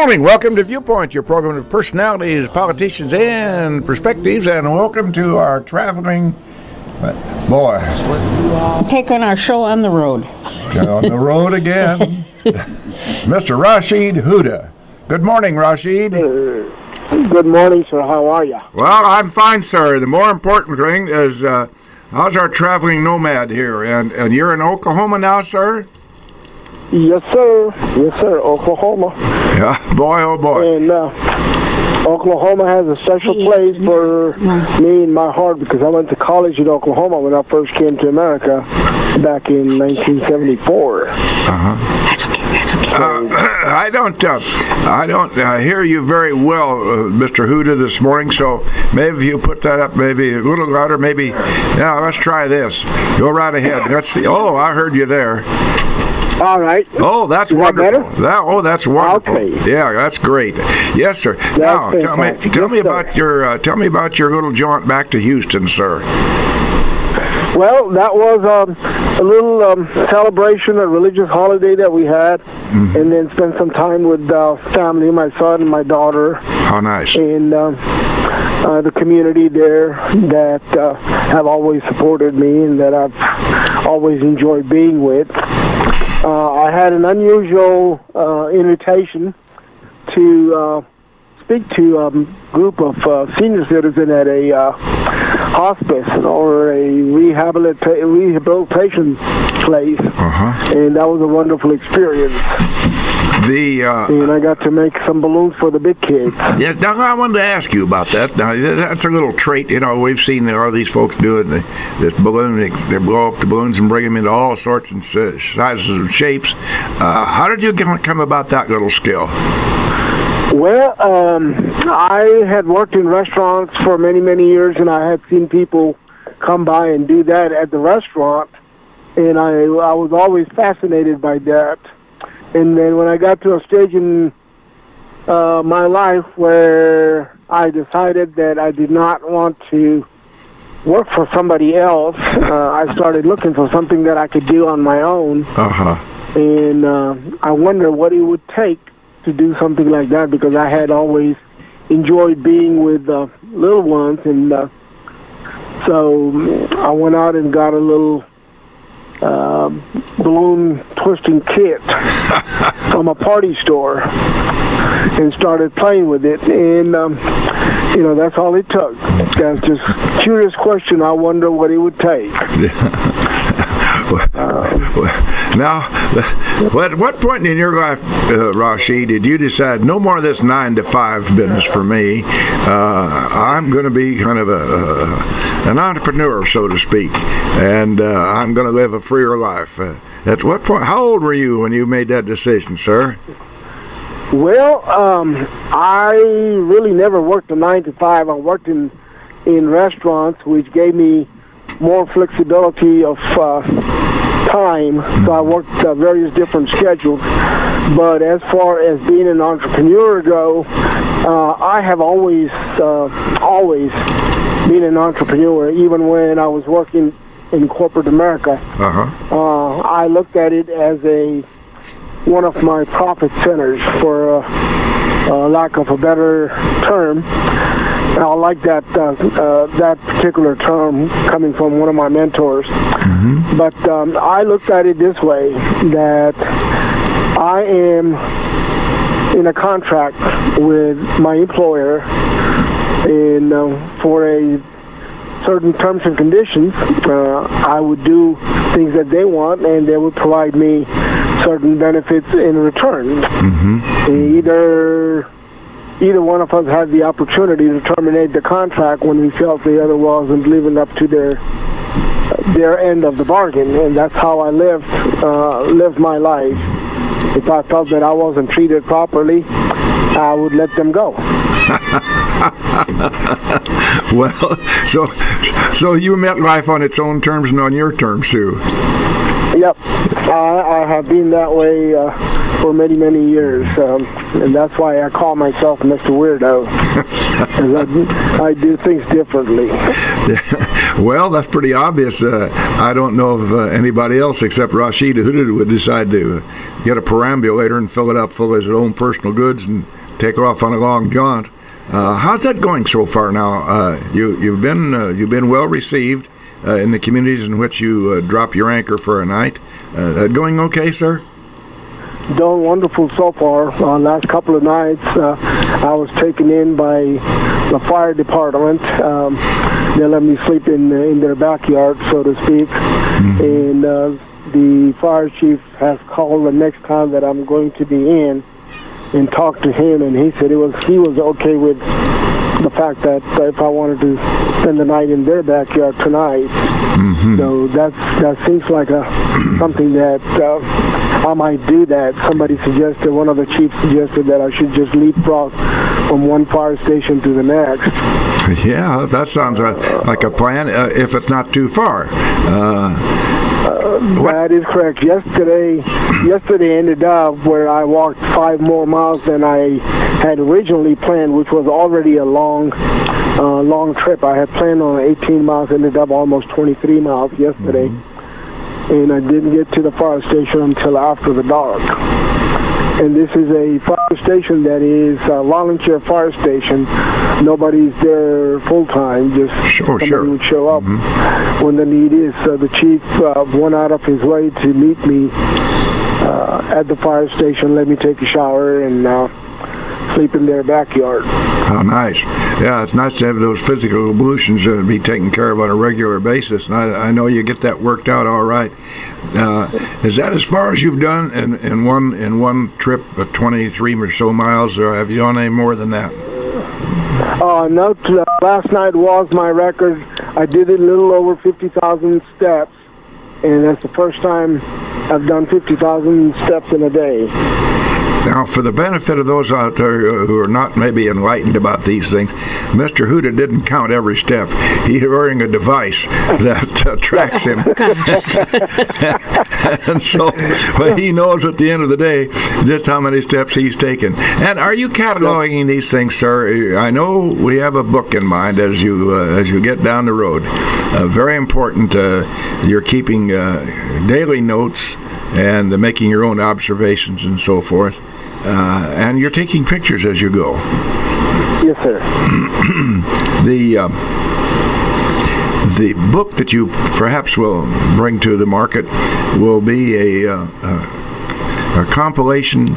morning. Welcome to Viewpoint, your program of personalities, politicians, and perspectives. And welcome to our traveling boy. Taking our show on the road. On the road again. Mr. Rasheed Hooda. Good morning, Rasheed. Good morning, sir. How are you? Well, I'm fine, sir. The more important thing is, how's our traveling nomad here? And you're in Oklahoma now, sir? Yes, sir. Yes, sir. Oklahoma. Yeah, boy, oh boy. And Oklahoma has a special place for me in my heart because I went to college in Oklahoma when I first came to America back in 1974. That's okay. That's okay. I don't hear you very well, Mr. Hooda, this morning. So maybe if you put that up, maybe a little louder. Maybe. Yeah, let's try this. Go right ahead. Let's see. Oh, I heard you there. All right. Oh, that's Is wonderful. That That's wonderful. Okay. Yeah, that's great. Yes, sir. Now, tell me about your little jaunt back to Houston, sir. Well, that was a little celebration, a religious holiday that we had, and then spent some time with family, my son and my daughter. How nice. And the community there that have always supported me and that I've always enjoyed being with. I had an unusual invitation to speak to a group of senior citizens at a hospice or a rehabilitation place, and that was a wonderful experience. And I got to make some balloons for the big kids. Yeah, now I wanted to ask you about that. Now that's a little trait, we've seen all these folks doing this balloon. They blow up the balloons and bring them into all sorts and sizes and shapes. How did you come about that little skill? Well, I had worked in restaurants for many, many years, and I had seen people come by and do that at the restaurant, and I was always fascinated by that. And then when I got to a stage in my life where I decided that I did not want to work for somebody else, I started looking for something that I could do on my own. And I wonder what it would take to do something like that because I had always enjoyed being with little ones. And so I went out and got a little balloon twisting kit from a party store and started playing with it, and that's all it took. That's just a curious question. I wonder what it would take. Now, at what point in your life, Rasheed, did you decide no more of this 9-to-5 business for me? I'm going to be kind of an entrepreneur, so to speak, and I'm going to live a freer life. At what point? How old were you when you made that decision, sir? Well, I really never worked a 9-to-5. I worked in restaurants, which gave me more flexibility of time, so I worked various different schedules. But as far as being an entrepreneur go, I have always been an entrepreneur. Even when I was working in corporate America, I looked at it as one of my profit centers, for lack of a better term. I like that particular term coming from one of my mentors. But I looked at it this way, that I am in a contract with my employer, and for a certain terms and conditions, I would do things that they want, and they would provide me certain benefits in return. Either one of us had the opportunity to terminate the contract when we felt the other wasn't living up to their end of the bargain, and that's how I lived my life. If I felt that I wasn't treated properly, I would let them go. Well, so you met life on its own terms and on your terms too. Yep, I have been that way for many, many years, and that's why I call myself Mr. Weirdo. I do things differently. Well, that's pretty obvious. I don't know of anybody else except Rasheed who would decide to get a perambulator and fill it up full of his own personal goods and take off on a long jaunt. How's that going so far now? You've been well received in the communities in which you drop your anchor for a night. Going okay, sir? Doing wonderful so far. Last couple of nights, I was taken in by the fire department. They let me sleep in their backyard, so to speak. And the fire chief has called the next time that I'm going to be in and talked to him, and he said he was okay with the fact that if I wanted to spend the night in their backyard tonight. So that seems like something that I might do. That somebody suggested, one of the chiefs suggested that I should just leapfrog from one fire station to the next. Yeah, that sounds like a plan, if it's not too far. That is correct. Yesterday ended up where I walked 5 more miles than I had originally planned, which was already a long trip. I had planned on 18 miles, ended up almost 23 miles yesterday. And I didn't get to the fire station until after the dark. And this is a fire station that is a volunteer fire station. Nobody's there full time. Just somebody would show up when the need is. So the chief went out of his way to meet me at the fire station, let me take a shower, and sleep in their backyard. How nice. Yeah, it's nice to have those physical ablutions be taken care of on a regular basis. And I know you get that worked out all right. Is that as far as you've done in one trip, 23 or so miles, or have you done any more than that? No, last night was my record. I did a little over 50,000 steps, and that's the first time I've done 50,000 steps in a day. Now, for the benefit of those out there who are not maybe enlightened about these things, Mr. Hooda didn't count every step. He's wearing a device that tracks him. And so he knows at the end of the day just how many steps he's taken. And are you cataloging these things, sir? I know we have a book in mind as you get down the road. Very important. You're keeping daily notes and making your own observations and so forth. And you're taking pictures as you go. Yes, sir. The book that you perhaps will bring to the market will be a compilation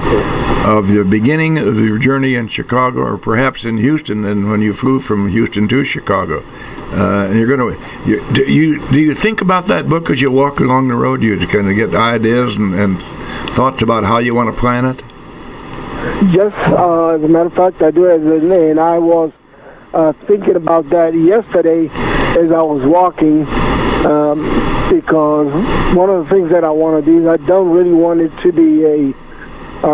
of the beginning of your journey in Chicago, or perhaps in Houston, and when you flew from Houston to Chicago. And you're going to. Do you think about that book as you walk along the road? You kind of get ideas and thoughts about how you want to plan it? Yes, as a matter of fact, I do. And I was thinking about that yesterday as I was walking, because one of the things that I want to do is I don't really want it to be a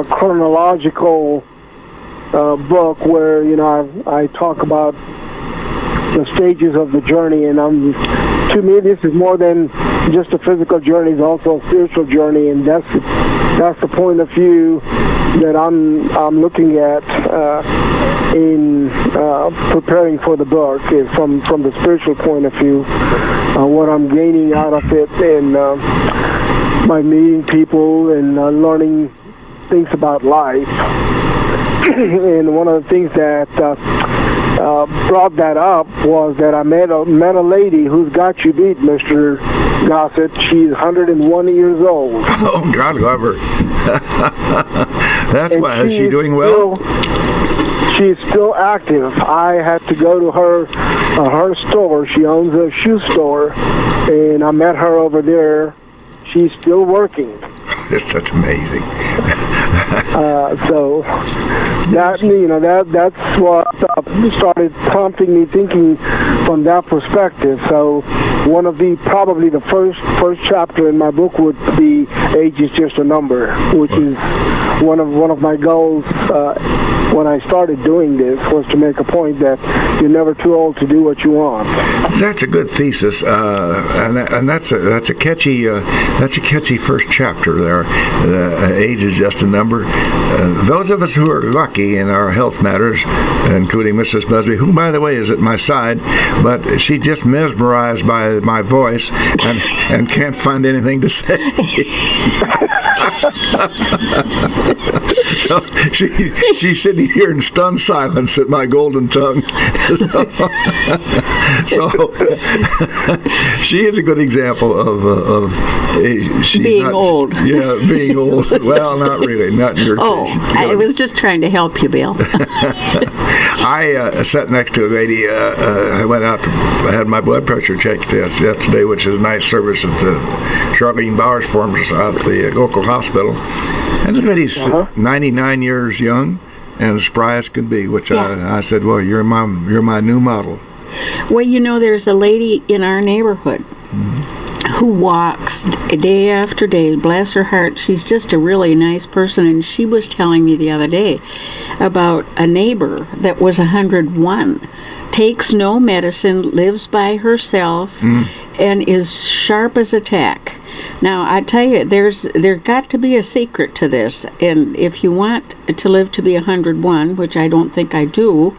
chronological book where I talk about the stages of the journey, and to me this is more than just a physical journey. It's also a spiritual journey, and that's the point of view that I'm looking at in preparing for the book, is from the spiritual point of view, what I'm gaining out of it, and by meeting people and learning things about life. And one of the things that brought that up was that I met a lady who's got you beat, Mr. Gossett. She's 101 years old. Oh, God love her. That's why. Is she doing well? She's still active. I had to go to her store. She owns a shoe store, and I met her over there. She's still working. That's amazing. So that's what started prompting me thinking from that perspective. So one of probably the first chapter in my book would be "Age is Just a Number," which is one of my goals when I started doing this was to make a point that you're never too old to do what you want. That's a good thesis, and that's a catchy first chapter there. Age is just a number. Those of us who are lucky in our health matters, including Mrs. Busby, who, by the way, is at my side, but she's just mesmerized by my voice and can't find anything to say. So she's sitting here in stunned silence at my golden tongue. So she is a good example of being old. Yeah, being old. Well, not really, not in your case. I was just trying to help you, Bill. I sat next to a lady. I went out. I had my blood pressure checked yesterday, which is a nice service at the Charlene Bowers Farms out at the local hospital. And the lady's 99 years young and as spry as could be, which I said, well, you're my new model. Well, you know, there's a lady in our neighborhood who walks day after day. Bless her heart, she's just a really nice person, and she was telling me the other day about a neighbor that was 101, takes no medicine, lives by herself, and is sharp as a tack. Now, I tell you, there's got to be a secret to this, and if you want to live to be 101, which I don't think I do,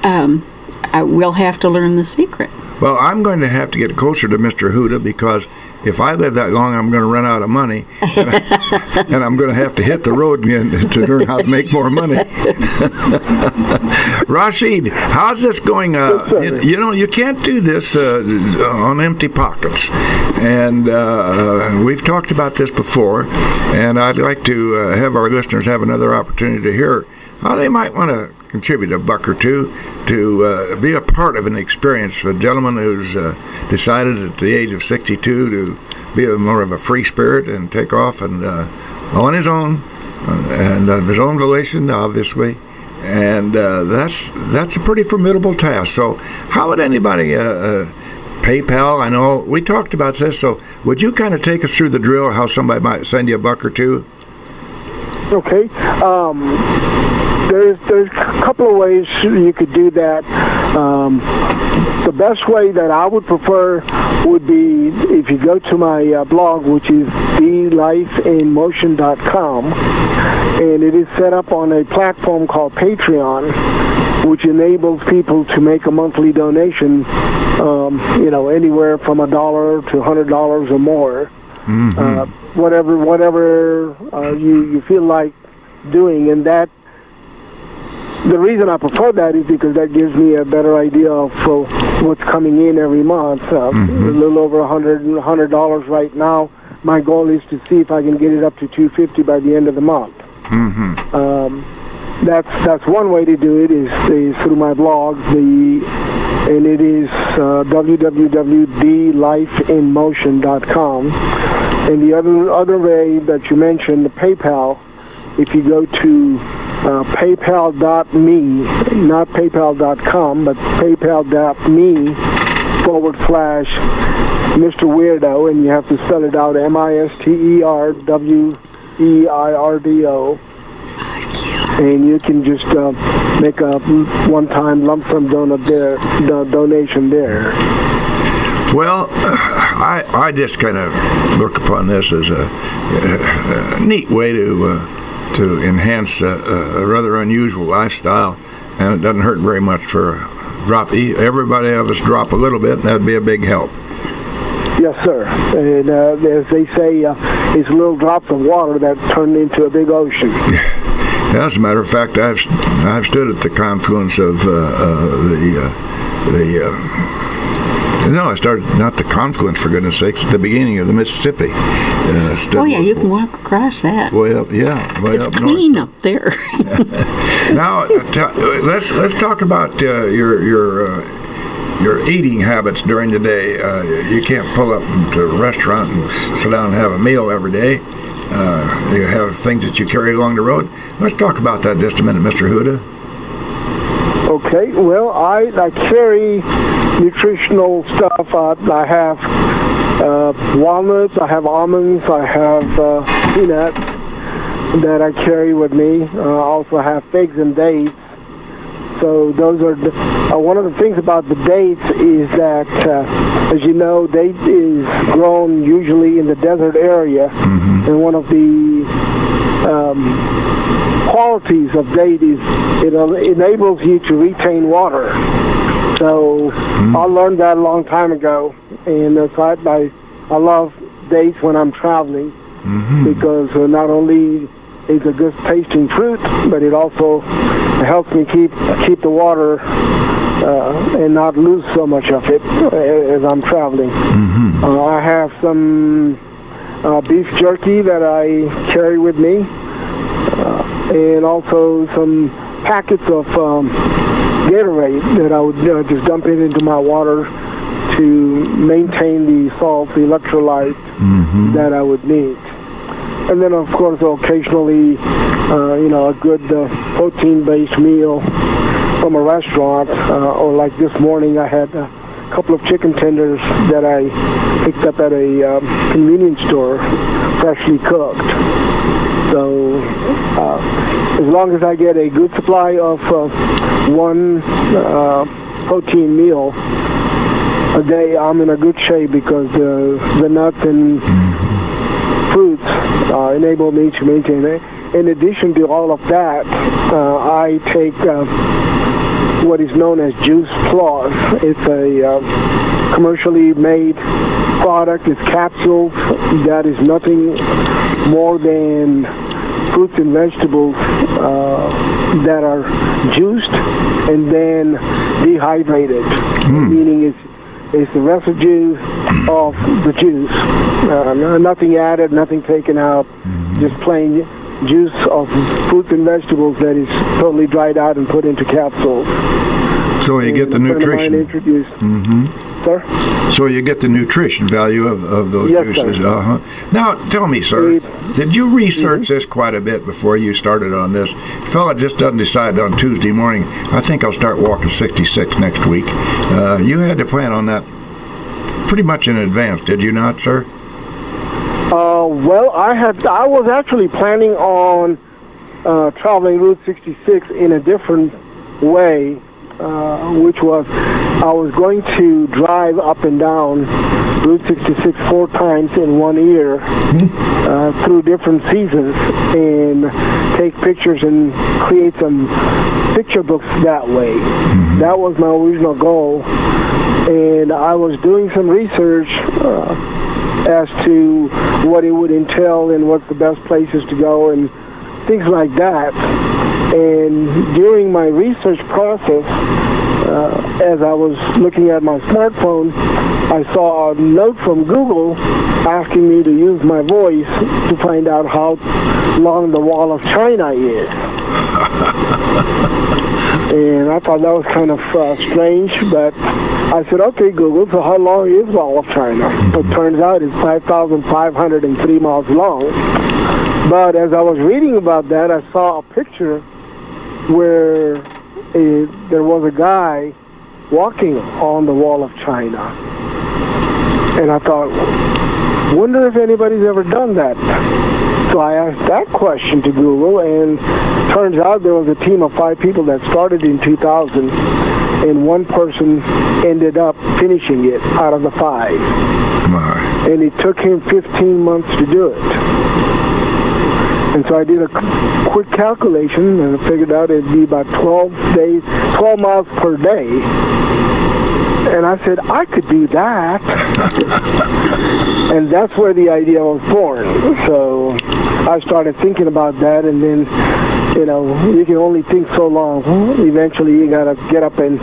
I will have to learn the secret. Well, I'm going to have to get closer to Mr. Hooda, because if I live that long, I'm going to run out of money, and I'm going to have to hit the road again to learn how to make more money. Rasheed, how's this going? You can't do this on empty pockets, and we've talked about this before, and I'd like to have our listeners have another opportunity to hear how they might want to contribute a buck or two to be a part of an experience for a gentleman who's decided at the age of 62 to be more of a free spirit and take off and on his own and of his own volition, obviously. And that's a pretty formidable task. So how would anybody PayPal? I know we talked about this, so would you kind of take us through the drill, how somebody might send you a buck or two? Okay. There's a couple of ways you could do that. The best way that I would prefer would be if you go to my blog, which is thelifeinmotion.com, and it is set up on a platform called Patreon, which enables people to make a monthly donation, anywhere from $1 to $100 or more. Whatever you feel like doing, and that the reason I prefer that is because that gives me a better idea of what's coming in every month. A little over $100 right now. My goal is to see if I can get it up to $250 by the end of the month. That's one way to do it is through my blog. And it is www.thelifeinmotion.com. And the other way that you mentioned, the PayPal, if you go to paypal.me, not paypal.com, but paypal.me/Mr. Weirdo, and you have to spell it out, MISTERWEIRDO. And you can just make a one-time lump sum donation there. Well, I just kind of look upon this as a neat way to enhance a rather unusual lifestyle, and it doesn't hurt very much for a drop. Everybody of us drop a little bit, and that'd be a big help. Yes, sir. And as they say, it's little drops of water that turn into a big ocean. Yeah, as a matter of fact, I've stood at the confluence of I started, not the confluence, for goodness sakes, at the beginning of the Mississippi. You can walk across that. Well, yeah. It's clean up there. Now, let's talk about your eating habits during the day. You can't pull up to a restaurant and sit down and have a meal every day. You have things that you carry along the road. Let's talk about that just a minute, Mr. Hooda. Okay, well, I carry nutritional stuff. I have walnuts, I have almonds, I have peanuts, that I carry with me. I also have figs and dates. So those are one of the things about the dates is that, as you know, date is grown usually in the desert area, and one of the qualities of date is it enables you to retain water. So I learned that a long time ago, and so I love dates when I'm traveling because not only is a good tasting fruit, but it also helps me keep the water and not lose so much of it as I'm traveling. I have some beef jerky that I carry with me, and also some packets of Gatorade that I would just dump it into my water to maintain the salt, the electrolyte that I would need. And then, of course, occasionally, a good protein-based meal from a restaurant, or like this morning, I had a couple of chicken tenders that I picked up at a convenience store, freshly cooked. So, as long as I get a good supply of one protein meal a day, I'm in a good shape because the nuts and fruits enable me to maintain it. In addition to all of that, I take what is known as Juice Plus. It's a commercially made product. It's capsules that is nothing more than fruits and vegetables that are juiced and then dehydrated, meaning it's the residue of the juice. Nothing added, nothing taken out, just plain juice of fruits and vegetables that is totally dried out and put into capsules. So you get the nutrition. Introduced. Sir? So you get the nutrition value of those juices. Sir. Now, tell me, sir, did you research this quite a bit before you started on this? The fella just doesn't decide on Tuesday morning, I think I'll start walking 66 next week. You had to plan on that pretty much in advance, did you not, sir? Well, I was actually planning on traveling Route 66 in a different way, which was I was going to drive up and down Route 66 4 times in 1 year through different seasons and take pictures and create some picture books that way. That was my original goal, and I was doing some research as to what it would entail and what's the best places to go and things like that. And during my research process, as I was looking at my smartphone, I saw a note from Google asking me to use my voice to find out how long the Wall of China is. And I thought that was kind of strange, but I said, okay, Google, so how long is Wall of China? It turns out it's 5,503 miles long. But as I was reading about that, I saw a picture where there was a guy walking on the Wall of China. And I thought, wonder if anybody's ever done that. So I asked that question to Google, and turns out there was a team of 5 people that started in 2000, and one person ended up finishing it out of the 5. And it took him 15 months to do it. And so I did a quick calculation, and I figured out it'd be about 12 miles per day. And I said, I could do that. And that's where the idea was born. So I started thinking about that, and then, you can only think so long. Eventually, you got to get up and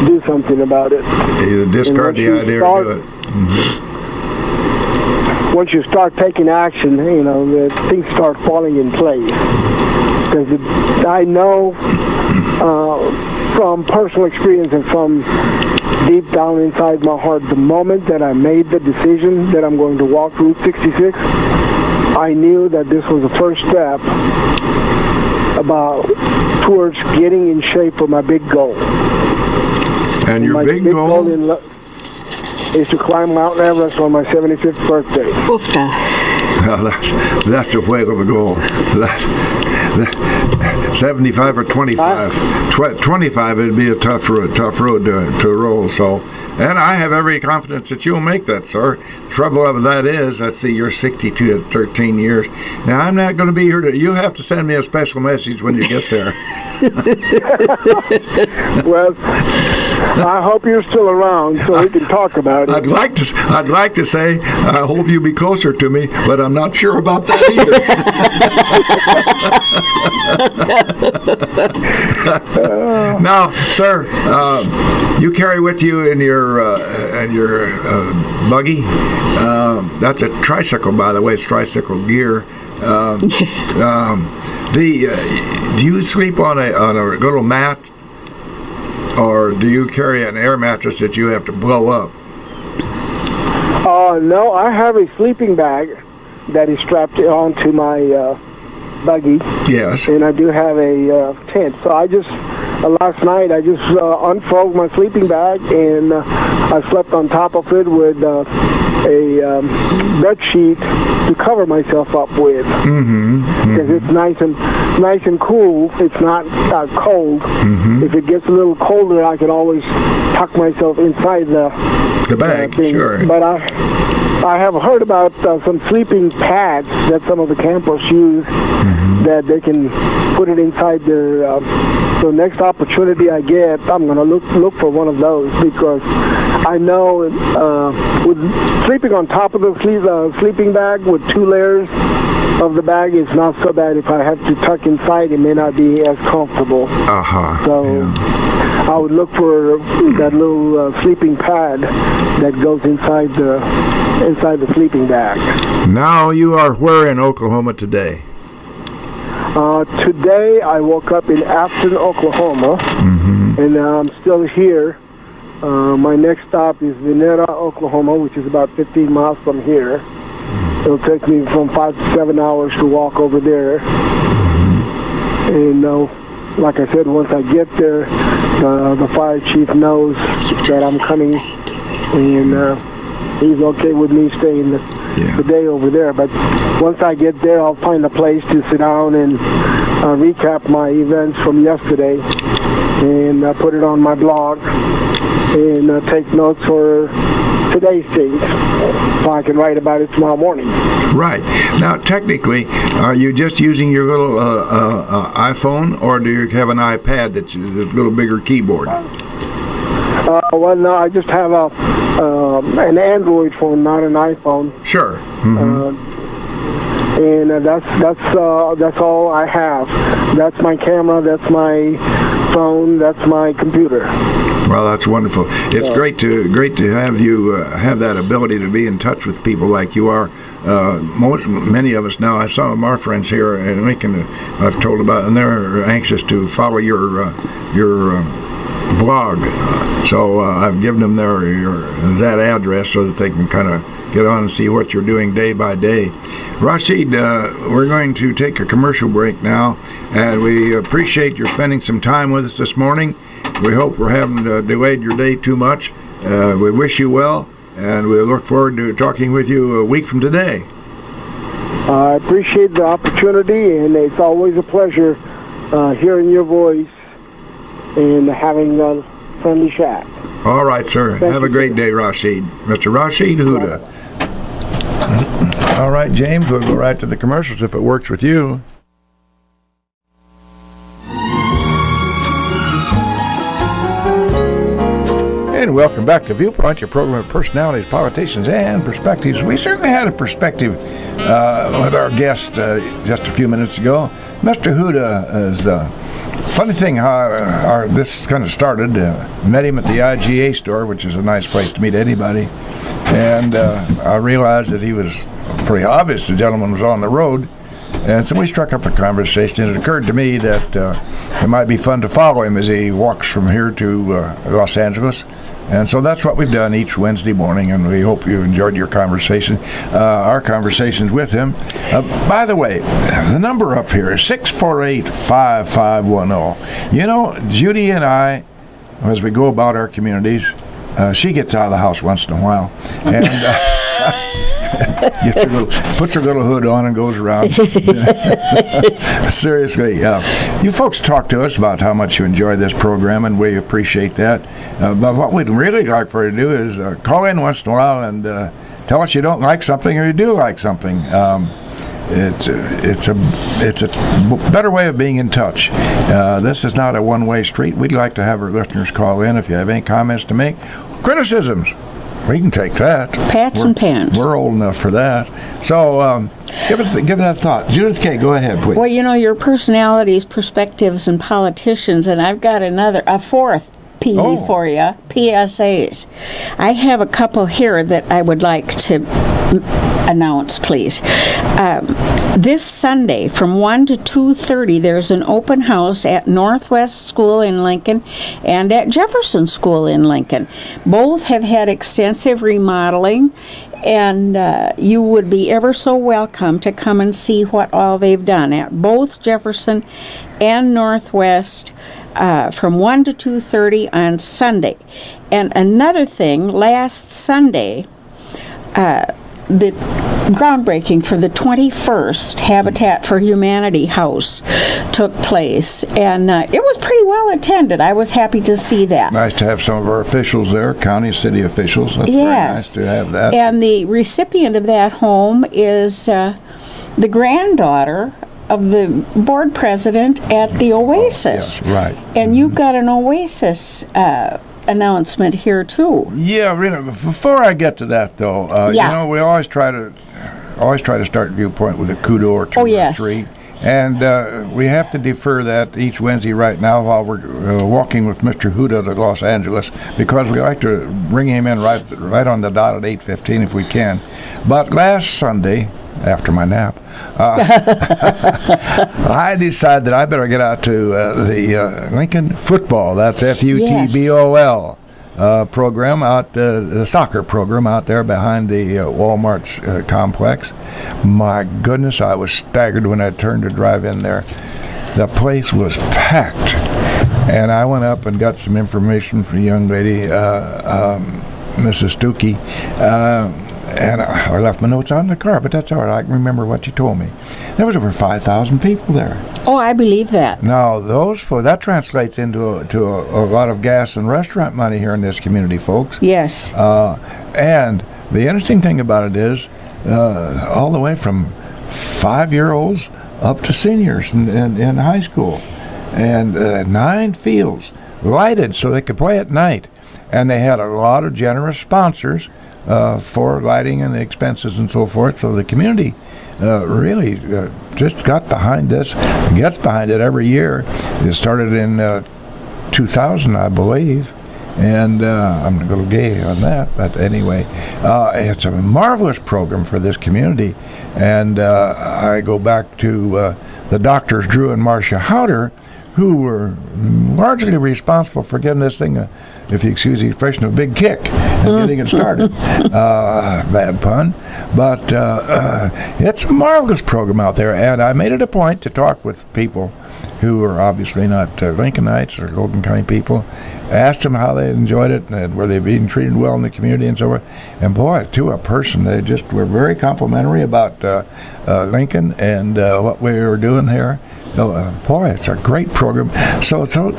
do something about it. Either discard the idea or do it. Once you start taking action, things start falling in place. Because I know from personal experience and from deep down inside my heart, the moment that I made the decision that I'm going to walk Route 66, I knew that this was the first step towards getting in shape for my big goal. And your big goal is to climb Mount Everest on my 75th birthday. Oofta. Well, that's the way to go. 75 or 25. 25 it'd be a tough road to roll. So, and I have every confidence that you'll make that, sir. The trouble of that is, let's see, you're 62 at 13 years. Now, I'm not going to be here you have to send me a special message when you get there. Well, I hope you're still around so we can talk about it. I'd like to say I hope you be closer to me, but I'm not sure about that either. Now, sir, you carry with you in your buggy. That's a tricycle, by the way. It's tricycle gear. Do you sleep on a little mat, or do you carry an air mattress that you have to blow up? No, I have a sleeping bag that is strapped onto my buggy. Yes. And I do have a tent. So I just last night I just unfolded my sleeping bag and I slept on top of it with a bed sheet to cover myself up with, because it's nice and cool. It's not cold. If it gets a little colder, I can always tuck myself inside the bag. Thing. Sure. But I have heard about some sleeping pads that some of the campers use, that they can put it inside their. So next opportunity I get, I'm going to look for one of those, because I know with sleeping on top of the sleeping bag with 2 layers of the bag is not so bad. If I have to tuck inside, it may not be as comfortable. So I would look for that little sleeping pad that goes inside the sleeping bag. Now you are where in Oklahoma today? Today I woke up in Afton, Oklahoma, and I'm still here. My next stop is Veneta, Oklahoma, which is about 15 miles from here. It'll take me from 5 to 7 hours to walk over there. And like I said, once I get there, the fire chief knows that I'm coming, and he's okay with me staying the day over there. But once I get there, I'll find a place to sit down and recap my events from yesterday, and put it on my blog, and take notes for today's things, so I can write about it tomorrow morning. Right. Now, technically, are you just using your little iPhone, or do you have an iPad that's a little bigger keyboard? Well, no, I just have an Android phone, not an iPhone. Sure. And that's all I have. That's my camera. That's my phone. That's my computer. Well, that's wonderful. It's great to have you have that ability to be in touch with people like you are. Many of us now. I have some of our friends here in Lincoln. I've told about, and they're anxious to follow your blog. So I've given them that address so that they can kind of get on and see what you're doing day by day. Rasheed, we're going to take a commercial break now, and we appreciate your spending some time with us this morning. We hope we haven't delayed your day too much. We wish you well, and we look forward to talking with you a week from today. I appreciate the opportunity, and it's always a pleasure hearing your voice and having a friendly chat. All right, sir. Have a great day, Rasheed. Mr. Rasheed Hooda. All right, James, we'll go right to the commercials if it works with you. And welcome back to Viewpoint, your program of personalities, politicians, and perspectives. We certainly had a perspective with our guest just a few minutes ago. Mr. Hooda is funny thing how this kind of started. Met him at the IGA store, which is a nice place to meet anybody. And I realized that he was pretty obvious the gentleman was on the road. And so we struck up a conversation, and it occurred to me that it might be fun to follow him as he walks from here to Los Angeles. And so that's what we've done each Wednesday morning, and we hope you enjoyed your conversation, our conversations with him. By the way, the number up here is 648-5510. You know, Judy and I, as we go about our communities, she gets out of the house once in a while, and Puts her little hood on and goes around. Seriously, you folks talk to us about how much you enjoy this program, and we appreciate that. But what we'd really like for you to do is call in once in a while and tell us you don't like something or you do like something. It's a better way of being in touch. This is not a one-way street. We'd like to have our listeners call in if you have any comments to make. Criticisms, we can take that. Pats and pans. We're old enough for that. So give that thought. Judith K., go ahead, please. Well, your personalities, perspectives, and politicians, and I've got a fourth P for you, PSAs. I have a couple here that I would like to announce, please. This Sunday from 1 to 2:30, there's an open house at Northwest School in Lincoln and at Jefferson School in Lincoln. Both have had extensive remodeling, and you would be ever so welcome to come and see what all they've done at both Jefferson and Northwest from 1 to 2:30 on Sunday. And another thing, last Sunday, the groundbreaking for the 21st Habitat for Humanity house took place, and it was pretty well attended. I was happy to see that. Nice to have some of our officials there, county, city officials. That's very nice to have that. And the recipient of that home is the granddaughter of the board president at the Oasis. Yeah, right. And you've got an Oasis announcement here too. Yeah, really. Before I get to that, though, we always try to start Viewpoint with a kudo or two or three, and we have to defer that each Wednesday right now while we're walking with Mr. Hooda to Los Angeles, because we like to bring him in right on the dot at 8:15 if we can. But last Sunday, after my nap, I decided that I better get out to the Lincoln football. That's FUTBOL program out, the soccer program out there behind the Walmart's complex. My goodness, I was staggered when I turned to drive in there. The place was packed, and I went up and got some information from a young lady, Mrs. Stuckey. And I left my notes out in the car, but that's all right. I can remember what you told me. There was over 5,000 people there. Oh, I believe that. Now, that translates into a lot of gas and restaurant money here in this community, folks. Yes. And the interesting thing about it is, all the way from 5-year-olds up to seniors in high school. And 9 fields lighted so they could play at night. And they had a lot of generous sponsors for lighting and the expenses and so forth. So the community really just got behind this, gets behind it every year. It started in 2000, I believe, and I'm a little gay on that, but anyway, it's a marvelous program for this community. And I go back to the doctors, Drew and Marcia Howder, who were largely responsible for getting this thing, if you excuse the expression, a big kick and getting it started. Bad pun. But it's a marvelous program out there, and I made it a point to talk with people who are obviously not Lincolnites or Logan County people, asked them how they enjoyed it and were they being treated well in the community and so forth. And boy, to a person, they just were very complimentary about Lincoln and what we were doing here. Boy, it's a great program. So to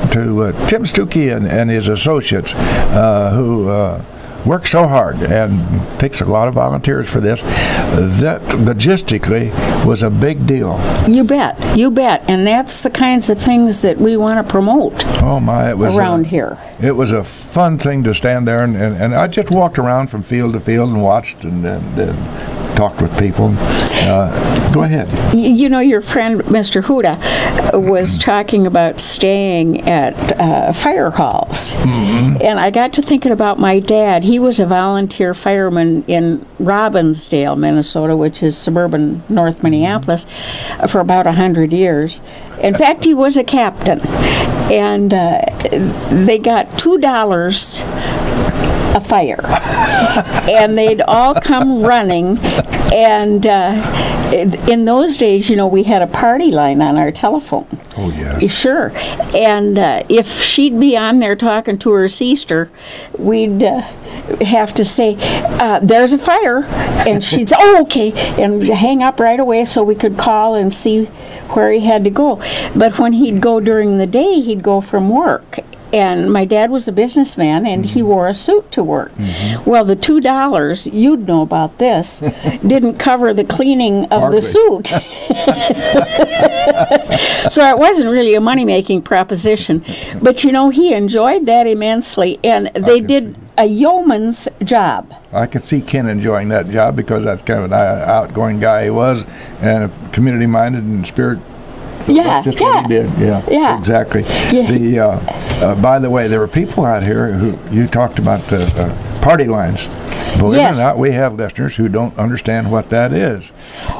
Tim Stuckey and his associates who work so hard and takes a lot of volunteers for this, that logistically was a big deal. You bet. And that's the kinds of things that we want to promote. Oh my, it was around here. It was a fun thing to stand there and I just walked around from field to field and watched and talked with people. Go ahead. Your friend, Mr. Hooda, was talking about staying at fire halls. Mm-hmm. And I got to thinking about my dad. He was a volunteer fireman in Robbinsdale, Minnesota, which is suburban North Minneapolis, for about 100 years. In fact, he was a captain. And they got $2 a fire. And they'd all come running. And in those days, we had a party line on our telephone. Oh, yes. Sure. And if she'd be on there talking to her sister, we'd have to say, there's a fire. And she'd say, oh, okay, and hang up right away so we could call and see where he had to go. But when he'd go during the day, he'd go from work. And my dad was a businessman, and he wore a suit to work. Well, the $2, you'd know about this, didn't cover the cleaning of the suit. So it wasn't really a money-making proposition. But, he enjoyed that immensely, and they did a yeoman's job. I could see Ken enjoying that job because that's kind of an outgoing guy he was, and community-minded and spirit. So that's just what he did. Yeah, exactly. Yeah. By the way, there were people out here who you talked about the party lines. Believe it or not, we have listeners who don't understand what that is.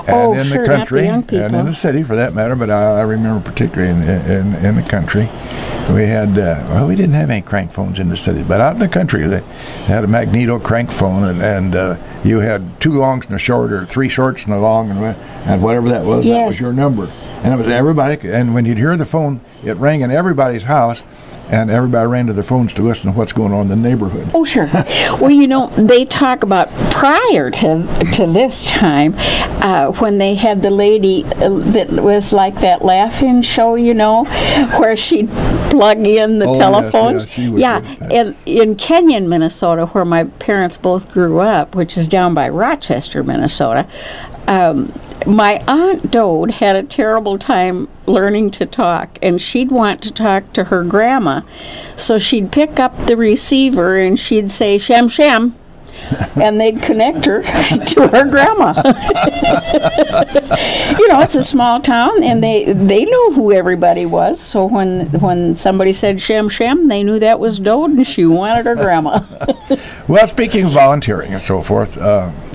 And in the country, and in the city for that matter, but I remember particularly in the country, we had, we didn't have any crank phones in the city, but out in the country, they had a magneto crank phone, and you had 2 longs and a short, or 3 shorts and a long, and whatever that was your number. And it was everybody, and when you'd hear the phone, it rang in everybody's house, and everybody ran to their phones to listen to what's going on in the neighborhood. Oh, sure. Well, they talk about prior to this time, when they had the lady that was like that laugh-in show, where she'd plug in the telephones. And in Kenyon, Minnesota, where my parents both grew up, which is down by Rochester, Minnesota, my Aunt Dode had a terrible time learning to talk, and she'd want to talk to her grandma. So she'd pick up the receiver and she'd say, "Shem, Shem," and they'd connect her to her grandma. It's a small town, and they knew who everybody was. So when somebody said "Shem, Shem," they knew that was Dode, and she wanted her grandma. Well, speaking of volunteering and so forth,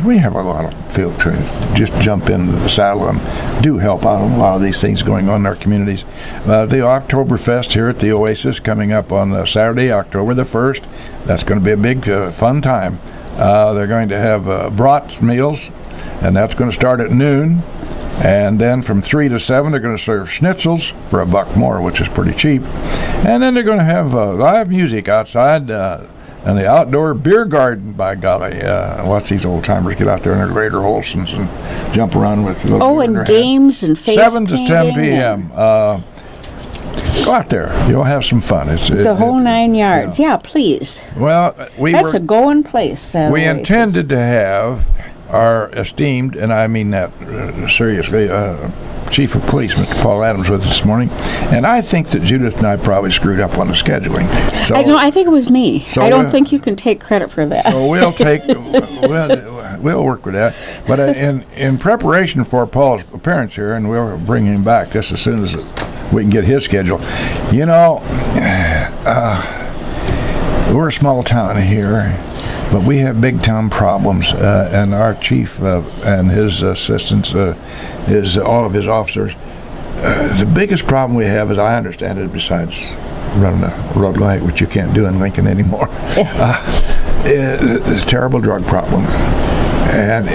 we have a lot of field to just jump into the saddle and do help out on a lot of these things going on in our communities. The Oktoberfest here at the Oasis coming up on Saturday, October the 1st. That's going to be a big, fun time. They're going to have brat meals, and that's going to start at noon. And then from 3 to 7, they're going to serve schnitzels for $1 more, which is pretty cheap. And then they're going to have live music outside and the outdoor beer garden, by golly. Lots of these old-timers get out there in their Raider Olsons and jump around with and games and face 7 to 10 p.m. Go out there. You'll have some fun. It's the whole 9 yards. Yeah, please. Well, that's a going place. We intended to have our esteemed, and I mean that seriously, Chief of Police, Mr. Paul Adams, with us this morning, and I think that Judith and I probably screwed up on the scheduling. So I think it was me. So I don't think you can take credit for that. So we'll work with that. But in preparation for Paul's appearance here, and we'll bring him back just as soon as we can get his schedule. We're a small town here, but we have big town problems, and our chief and his assistants, all of his officers. The biggest problem we have, as I understand it, besides running a road light, which you can't do in Lincoln anymore, is a terrible drug problem. And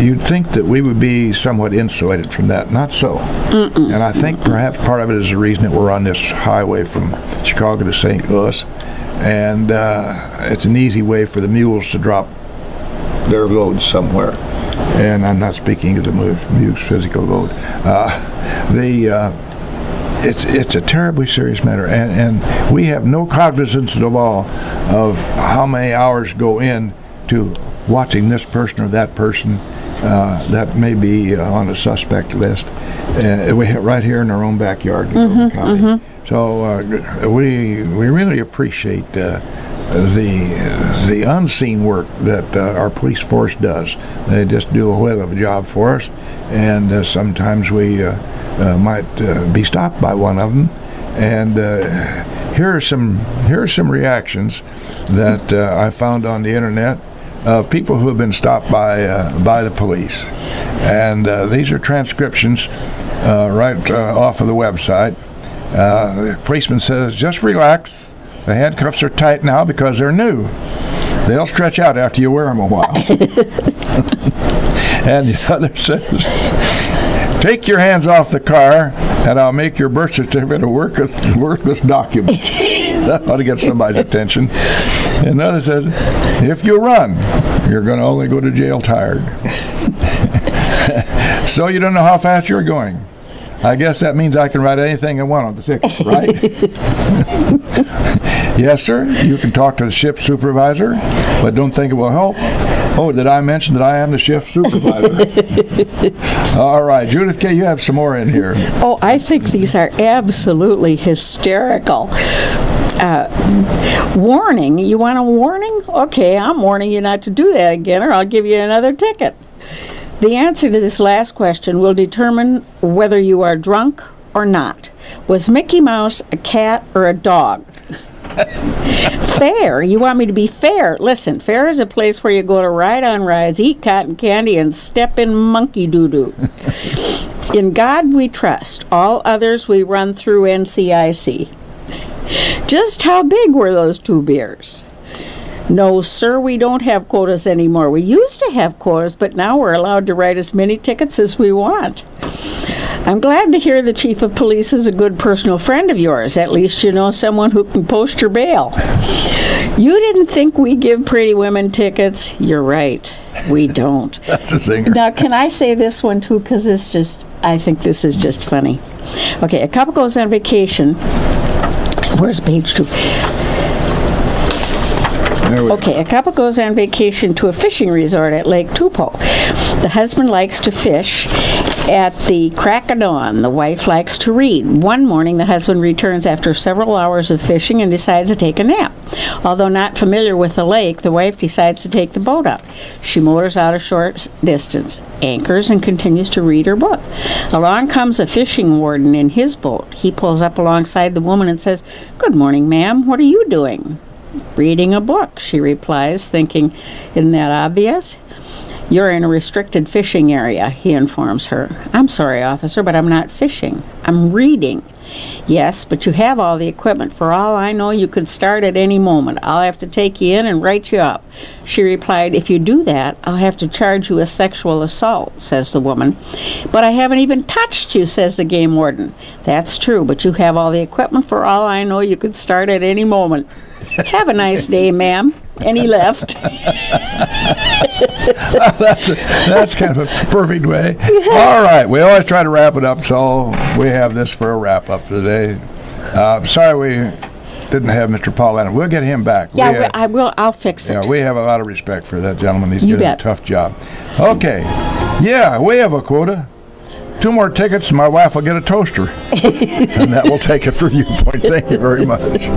you'd think that we would be somewhat insulated from that. Not so. And I think perhaps part of it is the reason that we're on this highway from Chicago to St. Louis. And it's an easy way for the mules to drop their loads somewhere. And I'm not speaking of the mule's physical load. It's a terribly serious matter. And we have no cognizance at all of how many hours go in to watching this person or that person that may be on a suspect list. We have right here in our own backyard in Golden County. So we really appreciate the unseen work that our police force does. They just do a whale of a job for us, and sometimes we might be stopped by one of them. And here are some reactions that I found on the internet of people who have been stopped by the police, and these are transcriptions right off of the website. The policeman says, "Just relax. The handcuffs are tight now because they're new. They'll stretch out after you wear them a while. And the other says, take your hands off the car and I'll make your birth certificate a worthless document. That ought to get somebody's attention. And the other says, if you run, you're going to only go to jail tired. So you don't know how fast you're going. I guess that means I can write anything I want on the ticket, right? Yes, sir. You can talk to the shift supervisor, but don't think it will help. Oh, did I mention that I am the shift supervisor? All right, Judith K., you have some more in here. Oh, I think these are absolutely hysterical. Warning. You want a warning? Okay, I'm warning you not to do that again, or I'll give you another ticket. The answer to this last question will determine whether you are drunk or not. Was Mickey Mouse a cat or a dog? Fair. You want me to be fair? Listen, fair is a place where you go to ride on rides, eat cotton candy, and step in monkey doo-doo. In God we trust. All others we run through NCIC. Just how big were those 2 beers? No, sir, we don't have quotas anymore. We used to have quotas, but now we're allowed to write as many tickets as we want. I'm glad to hear the chief of police is a good personal friend of yours. At least you know someone who can post your bail. You didn't think we give pretty women tickets? You're right. We don't. That's a singer. Now, can I say this one, too? Because I think this is just funny. Okay, a couple goes on vacation. Where's page 2? Okay, a couple goes on vacation to a fishing resort at Lake Tupou. The husband likes to fish at the crack of dawn. The wife likes to read. One morning, the husband returns after several hours of fishing and decides to take a nap. Although not familiar with the lake, the wife decides to take the boat out. She motors out a short distance, anchors, and continues to read her book. Along comes a fishing warden in his boat. He pulls up alongside the woman and says, "Good morning, ma'am. What are you doing?" "Reading a book," she replies, thinking, "Isn't that obvious?" "You're in a restricted fishing area," he informs her. "I'm sorry, officer, but I'm not fishing. I'm reading." "Yes, but you have all the equipment. For all I know, you could start at any moment. I'll have to take you in and write you up." She replied, "If you do that, I'll have to charge you a sexual assault," says the woman. "But I haven't even touched you," says the game warden. "That's true, but you have all the equipment. For all I know, you could start at any moment. Have a nice day, ma'am." And he left. That's kind of a perfect way. All right, we always try to wrap it up, so we have this for a wrap-up today. Sorry we didn't have Mr. Paul Allen. We'll get him back. Yeah, I will. I'll fix it. Yeah, we have a lot of respect for that gentleman. He's You doing bet. a tough job. Okay. Yeah, we have a quota. 2 more tickets, my wife will get a toaster. And that will take it for Viewpoint. Thank you very much.